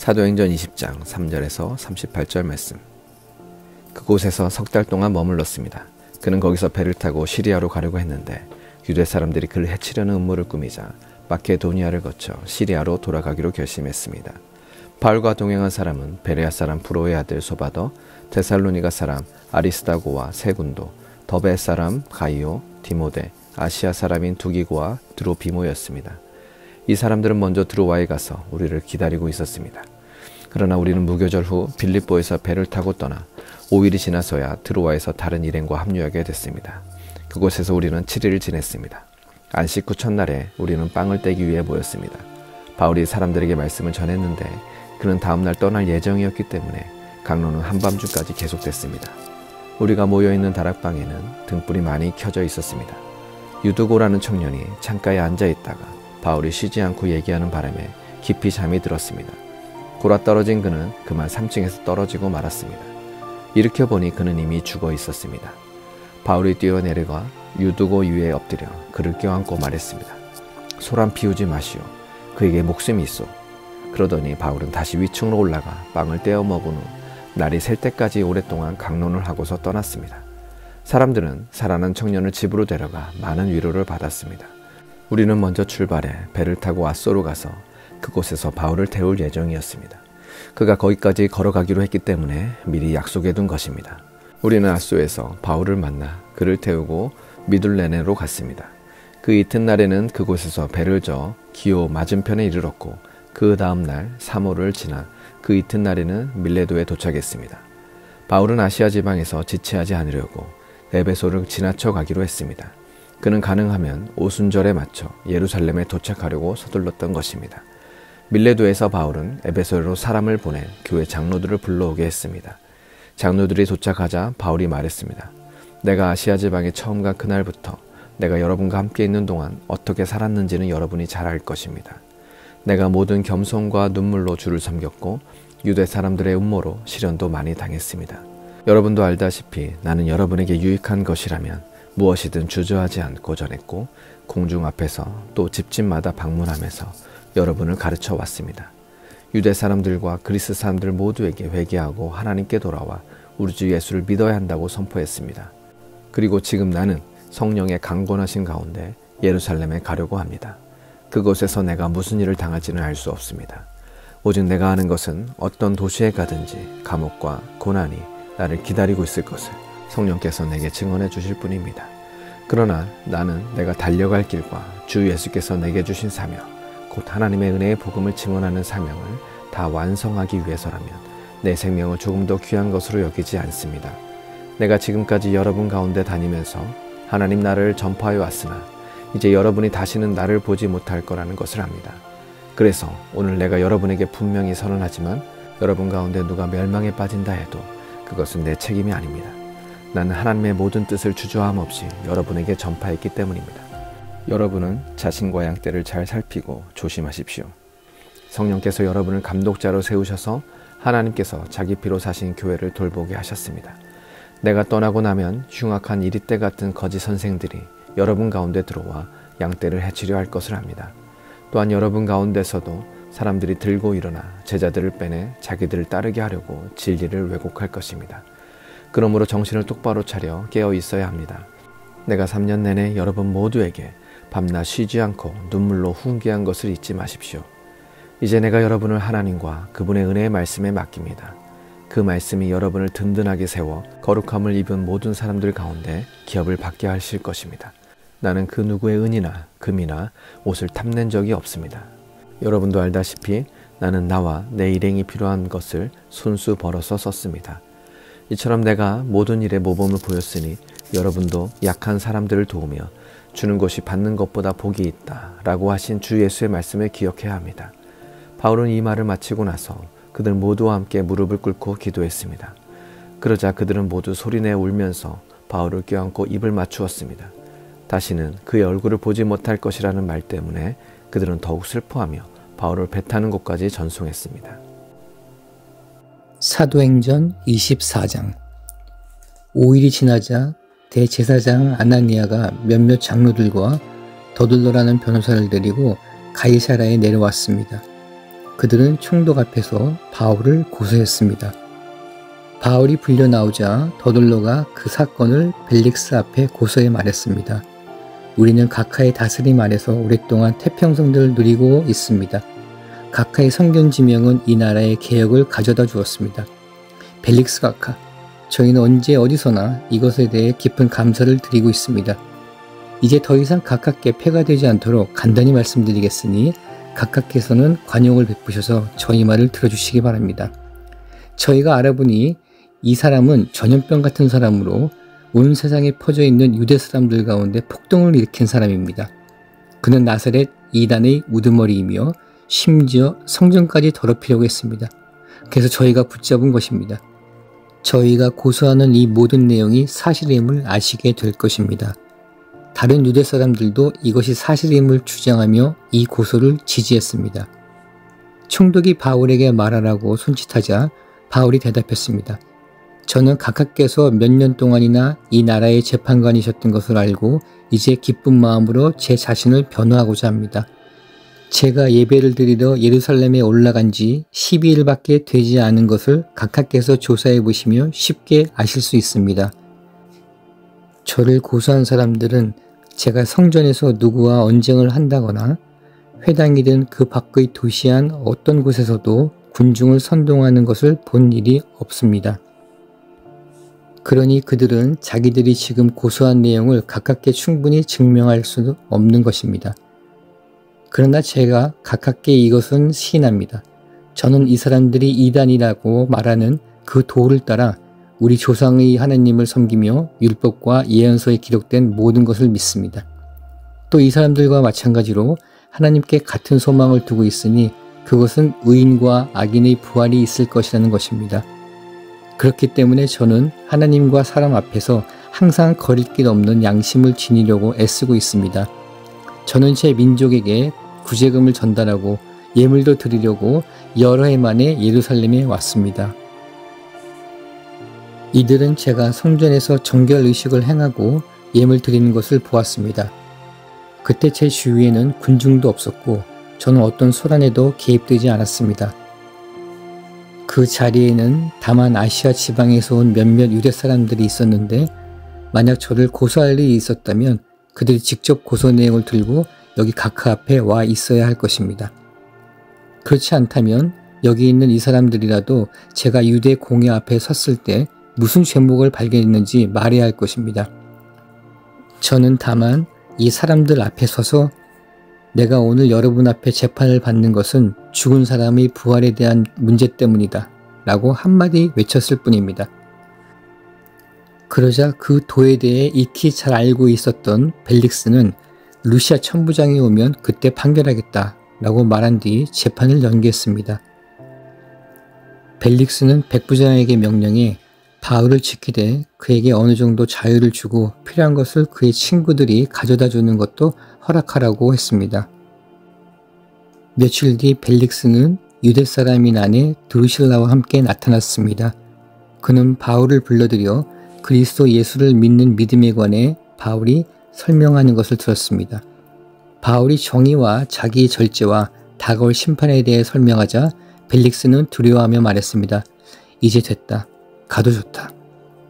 사도행전 20장 3절에서 38절 말씀. 그곳에서 석 달 동안 머물렀습니다. 그는 거기서 배를 타고 시리아로 가려고 했는데 유대 사람들이 그를 해치려는 음모를 꾸미자 마케도니아를 거쳐 시리아로 돌아가기로 결심했습니다. 바울과 동행한 사람은 베레아 사람 브로의 아들 소바더, 데살로니가 사람 아리스다고와 세군도, 더베 사람 가이오, 디모데, 아시아 사람인 두기고와 드로비모였습니다. 이 사람들은 먼저 드로아에 가서 우리를 기다리고 있었습니다. 그러나 우리는 무교절 후 빌립보에서 배를 타고 떠나 5일이 지나서야 드로아에서 다른 일행과 합류하게 됐습니다. 그곳에서 우리는 7일을 지냈습니다. 안식 후 첫날에 우리는 빵을 떼기 위해 모였습니다. 바울이 사람들에게 말씀을 전했는데 그는 다음날 떠날 예정이었기 때문에 강론은 한밤중까지 계속됐습니다. 우리가 모여있는 다락방에는 등불이 많이 켜져 있었습니다. 유두고라는 청년이 창가에 앉아있다가 바울이 쉬지 않고 얘기하는 바람에 깊이 잠이 들었습니다. 골아떨어진 그는 그만 3층에서 떨어지고 말았습니다. 일으켜보니 그는 이미 죽어 있었습니다. 바울이 뛰어내려가 유두고 위에 엎드려 그를 껴안고 말했습니다. 소란 피우지 마시오. 그에게 목숨이 있소. 그러더니 바울은 다시 위층으로 올라가 빵을 떼어 먹은 후 날이 셀 때까지 오랫동안 강론을 하고서 떠났습니다. 사람들은 살아난 청년을 집으로 데려가 많은 위로를 받았습니다. 우리는 먼저 출발해 배를 타고 아소로 가서 그곳에서 바울을 태울 예정이었습니다. 그가 거기까지 걸어가기로 했기 때문에 미리 약속해둔 것입니다. 우리는 아소에서 바울을 만나 그를 태우고 미둘레네로 갔습니다. 그 이튿날에는 그곳에서 배를 저어 기오 맞은편에 이르렀고 그 다음날 3호를 지나 그 이튿날에는 밀레도에 도착했습니다. 바울은 아시아 지방에서 지체하지 않으려고 에베소를 지나쳐 가기로 했습니다. 그는 가능하면 오순절에 맞춰 예루살렘에 도착하려고 서둘렀던 것입니다. 밀레도에서 바울은 에베소로 사람을 보내 교회 장로들을 불러오게 했습니다. 장로들이 도착하자 바울이 말했습니다. 내가 아시아 지방에 처음 간 그날부터 내가 여러분과 함께 있는 동안 어떻게 살았는지는 여러분이 잘 알 것입니다. 내가 모든 겸손과 눈물로 주를 섬겼고 유대 사람들의 음모로 시련도 많이 당했습니다. 여러분도 알다시피 나는 여러분에게 유익한 것이라면 무엇이든 주저하지 않고 전했고 공중 앞에서 또 집집마다 방문하면서 여러분을 가르쳐 왔습니다. 유대 사람들과 그리스 사람들 모두에게 회개하고 하나님께 돌아와 우리 주 예수를 믿어야 한다고 선포했습니다. 그리고 지금 나는 성령의 강권하신 가운데 예루살렘에 가려고 합니다. 그곳에서 내가 무슨 일을 당할지는 알 수 없습니다. 오직 내가 아는 것은 어떤 도시에 가든지 감옥과 고난이 나를 기다리고 있을 것을 성령께서 내게 증언해 주실 뿐입니다. 그러나 나는 내가 달려갈 길과 주 예수께서 내게 주신 사명, 곧 하나님의 은혜의 복음을 증언하는 사명을 다 완성하기 위해서라면 내 생명을 조금 더 귀한 것으로 여기지 않습니다. 내가 지금까지 여러분 가운데 다니면서 하나님 나라를 전파해 왔으나 이제 여러분이 다시는 나를 보지 못할 거라는 것을 압니다. 그래서 오늘 내가 여러분에게 분명히 선언하지만 여러분 가운데 누가 멸망에 빠진다 해도 그것은 내 책임이 아닙니다. 나는 하나님의 모든 뜻을 주저함 없이 여러분에게 전파했기 때문입니다. 여러분은 자신과 양떼를 잘 살피고 조심하십시오. 성령께서 여러분을 감독자로 세우셔서 하나님께서 자기 피로 사신 교회를 돌보게 하셨습니다. 내가 떠나고 나면 흉악한 이리떼 같은 거짓 선생들이 여러분 가운데 들어와 양떼를 해치려 할 것을 압니다. 또한 여러분 가운데서도 사람들이 들고 일어나 제자들을 빼내 자기들을 따르게 하려고 진리를 왜곡할 것입니다. 그러므로 정신을 똑바로 차려 깨어 있어야 합니다. 내가 3년 내내 여러분 모두에게 밤낮 쉬지 않고 눈물로 훈계한 것을 잊지 마십시오. 이제 내가 여러분을 하나님과 그분의 은혜의 말씀에 맡깁니다. 그 말씀이 여러분을 든든하게 세워 거룩함을 입은 모든 사람들 가운데 기업을 받게 하실 것입니다. 나는 그 누구의 은이나 금이나 옷을 탐낸 적이 없습니다. 여러분도 알다시피 나는 나와 내 일행이 필요한 것을 손수 벌어서 썼습니다. 이처럼 내가 모든 일에 모범을 보였으니 여러분도 약한 사람들을 도우며 주는 것이 받는 것보다 복이 있다 라고 하신 주 예수의 말씀을 기억해야 합니다. 바울은 이 말을 마치고 나서 그들 모두와 함께 무릎을 꿇고 기도했습니다. 그러자 그들은 모두 소리내 울면서 바울을 껴안고 입을 맞추었습니다. 다시는 그의 얼굴을 보지 못할 것이라는 말 때문에 그들은 더욱 슬퍼하며 바울을 배타는 곳까지 전송했습니다. 사도행전 24장. 5일이 지나자 대제사장 아나니아가 몇몇 장로들과 더둘러라는 변호사를 데리고 가이사라에 내려왔습니다. 그들은 총독 앞에서 바울을 고소했습니다. 바울이 불려 나오자 더둘러가 그 사건을 벨릭스 앞에 고소해 말했습니다. 우리는 각하의 다스림 아래서 오랫동안 태평성들을 누리고 있습니다. 각하의 성견 지명은 이 나라의 개혁을 가져다 주었습니다. 벨릭스 각하, 저희는 언제 어디서나 이것에 대해 깊은 감사를 드리고 있습니다. 이제 더 이상 각하께 폐가 되지 않도록 간단히 말씀드리겠으니 각하께서는 관용을 베푸셔서 저희 말을 들어주시기 바랍니다. 저희가 알아보니 이 사람은 전염병 같은 사람으로 온 세상에 퍼져 있는 유대 사람들 가운데 폭동을 일으킨 사람입니다. 그는 나사렛 이단의 우두머리이며 심지어 성전까지 더럽히려고 했습니다. 그래서 저희가 붙잡은 것입니다. 저희가 고소하는 이 모든 내용이 사실임을 아시게 될 것입니다. 다른 유대 사람들도 이것이 사실임을 주장하며 이 고소를 지지했습니다. 총독이 바울에게 말하라고 손짓하자 바울이 대답했습니다. 저는 각하께서 몇 년 동안이나 이 나라의 재판관이셨던 것을 알고 이제 기쁜 마음으로 제 자신을 변호하고자 합니다. 제가 예배를 드리러 예루살렘에 올라간 지 12일밖에 되지 않은 것을 각하께서 조사해 보시며 쉽게 아실 수 있습니다. 저를 고소한 사람들은 제가 성전에서 누구와 언쟁을 한다거나 회당이든 그 밖의 도시한 어떤 곳에서도 군중을 선동하는 것을 본 일이 없습니다. 그러니 그들은 자기들이 지금 고소한 내용을 각하께 충분히 증명할 수 없는 것입니다. 그러나 제가 각하께 이것은 시인합니다. 저는 이 사람들이 이단이라고 말하는 그 도를 따라 우리 조상의 하나님을 섬기며 율법과 예언서에 기록된 모든 것을 믿습니다. 또 이 사람들과 마찬가지로 하나님께 같은 소망을 두고 있으니 그것은 의인과 악인의 부활이 있을 것이라는 것입니다. 그렇기 때문에 저는 하나님과 사람 앞에서 항상 거릴 길 없는 양심을 지니려고 애쓰고 있습니다. 저는 제 민족에게 구제금을 전달하고 예물도 드리려고 여러 해 만에 예루살렘에 왔습니다. 이들은 제가 성전에서 정결의식을 행하고 예물 드리는 것을 보았습니다. 그때 제 주위에는 군중도 없었고 저는 어떤 소란에도 개입되지 않았습니다. 그 자리에는 다만 아시아 지방에서 온 몇몇 유대 사람들이 있었는데 만약 저를 고소할 일이 있었다면 그들이 직접 고소 내용을 들고 여기 각하 앞에 와 있어야 할 것입니다. 그렇지 않다면 여기 있는 이 사람들이라도 제가 유대 공회 앞에 섰을 때 무슨 죄목을 발견했는지 말해야 할 것입니다. 저는 다만 이 사람들 앞에 서서 내가 오늘 여러분 앞에 재판을 받는 것은 죽은 사람의 부활에 대한 문제 때문이다 라고 한마디 외쳤을 뿐입니다. 그러자 그 도에 대해 익히 잘 알고 있었던 벨릭스는 루시아 천부장이 오면 그때 판결하겠다 라고 말한 뒤 재판을 연기했습니다. 벨릭스는 백부장에게 명령해 바울을 지키되 그에게 어느 정도 자유를 주고 필요한 것을 그의 친구들이 가져다 주는 것도 허락하라고 했습니다. 며칠 뒤 벨릭스는 유대 사람인 아내 드루실라와 함께 나타났습니다. 그는 바울을 불러들여 그리스도 예수를 믿는 믿음에 관해 바울이 설명하는 것을 들었습니다. 바울이 정의와 자기의 절제와 다가올 심판에 대해 설명하자 벨릭스는 두려워하며 말했습니다. 이제 됐다. 가도 좋다.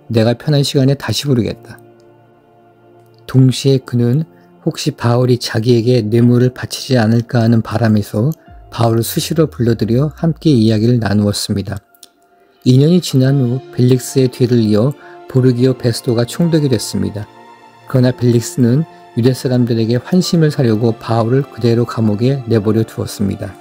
내가 편한 시간에 다시 부르겠다. 동시에 그는 혹시 바울이 자기에게 뇌물을 바치지 않을까 하는 바람에서 바울을 수시로 불러들여 함께 이야기를 나누었습니다. 2년이 지난 후 벨릭스의 뒤를 이어 보르기오 베스도가 총독이 됐습니다. 그러나 벨릭스는 유대 사람들에게 환심을 사려고 바울을 그대로 감옥에 내버려 두었습니다.